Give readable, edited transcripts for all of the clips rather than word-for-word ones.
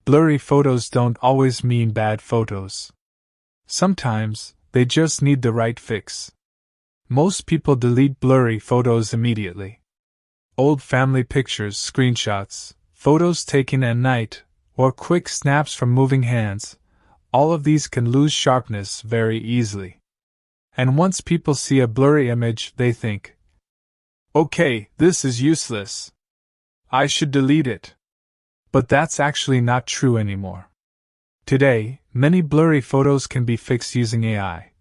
Blurry photos don't always mean bad photos. Sometimes, they just need the right fix. Most people delete blurry photos immediately. Old family pictures, screenshots, photos taken at night, or quick snaps from moving hands, all of these can lose sharpness very easily. And once people see a blurry image, they think, "Okay, this is useless. I should delete it." But that's actually not true anymore. Today, many blurry photos can be fixed using AI.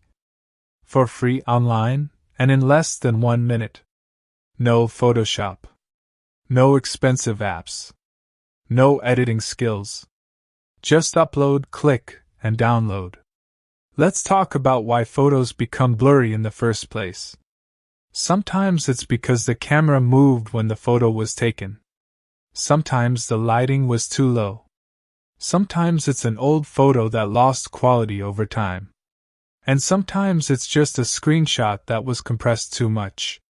For free online, and in less than 1 minute. No Photoshop. No expensive apps. No editing skills. Just upload, click, and download. Let's talk about why photos become blurry in the first place. Sometimes it's because the camera moved when the photo was taken. Sometimes the lighting was too low. Sometimes it's an old photo that lost quality over time. And sometimes it's just a screenshot that was compressed too much.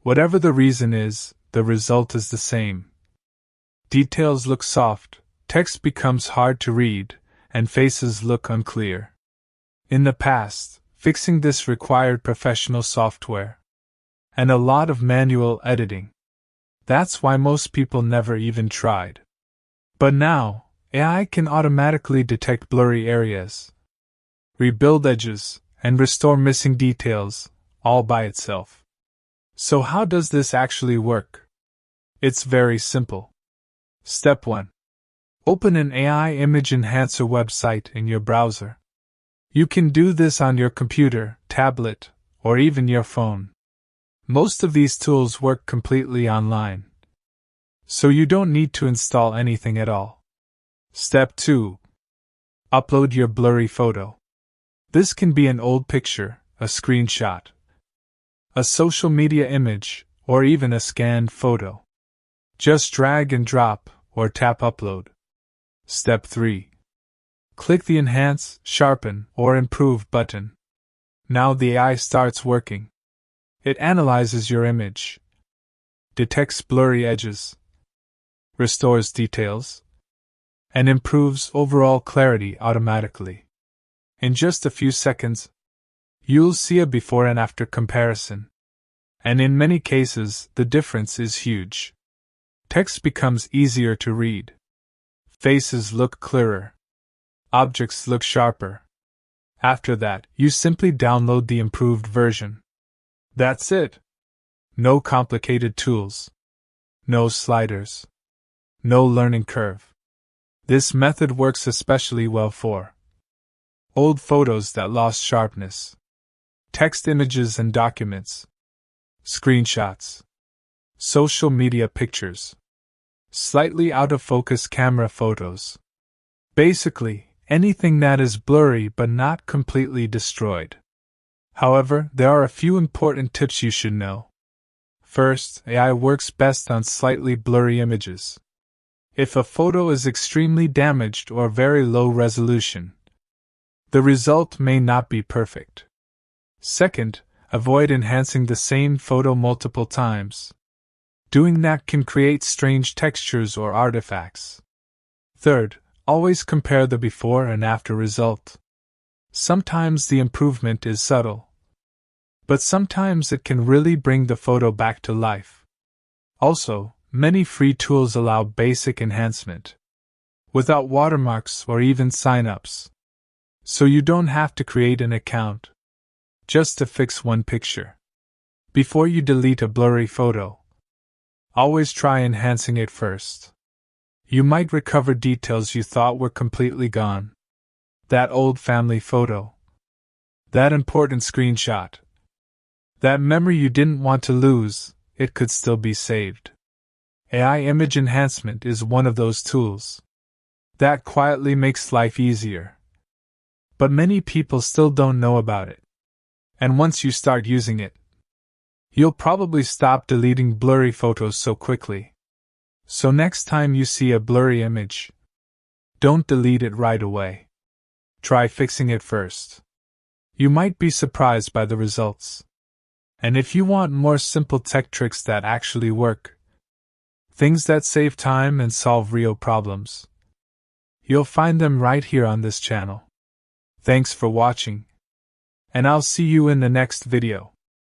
Whatever the reason is, the result is the same. Details look soft, text becomes hard to read, and faces look unclear. In the past, fixing this required professional software and a lot of manual editing. That's why most people never even tried. But now, AI can automatically detect blurry areas, rebuild edges, and restore missing details, all by itself. So how does this actually work? It's very simple. Step 1. Open an AI image enhancer website in your browser. You can do this on your computer, tablet, or even your phone. Most of these tools work completely online, so you don't need to install anything at all. Step 2. Upload your blurry photo. This can be an old picture, a screenshot, a social media image, or even a scanned photo. Just drag and drop, or tap Upload. Step 3. Click the Enhance, Sharpen, or Improve button. Now the AI starts working. It analyzes your image, detects blurry edges, restores details, and improves overall clarity automatically. In just a few seconds, you'll see a before and after comparison. And in many cases, the difference is huge. Text becomes easier to read. Faces look clearer. Objects look sharper. After that, you simply download the improved version. That's it. No complicated tools. No sliders. No learning curve. This method works especially well for old photos that lost sharpness, text images and documents, screenshots, social media pictures, slightly out of focus camera photos. Basically, anything that is blurry but not completely destroyed. However, there are a few important tips you should know. First, AI works best on slightly blurry images. If a photo is extremely damaged or very low resolution, the result may not be perfect. Second, avoid enhancing the same photo multiple times. Doing that can create strange textures or artifacts. Third, always compare the before and after result. Sometimes the improvement is subtle, but sometimes it can really bring the photo back to life. Also, many free tools allow basic enhancement, without watermarks or even sign-ups. So you don't have to create an account just to fix one picture. Before you delete a blurry photo, always try enhancing it first. You might recover details you thought were completely gone. That old family photo. That important screenshot. That memory you didn't want to lose, it could still be saved. AI image enhancement is one of those tools that quietly makes life easier. But many people still don't know about it. And once you start using it, you'll probably stop deleting blurry photos so quickly. So next time you see a blurry image, don't delete it right away. Try fixing it first. You might be surprised by the results. And if you want more simple tech tricks that actually work, things that save time and solve real problems, You'll find them right here on this channel. Thanks for watching, and I'll see you in the next video.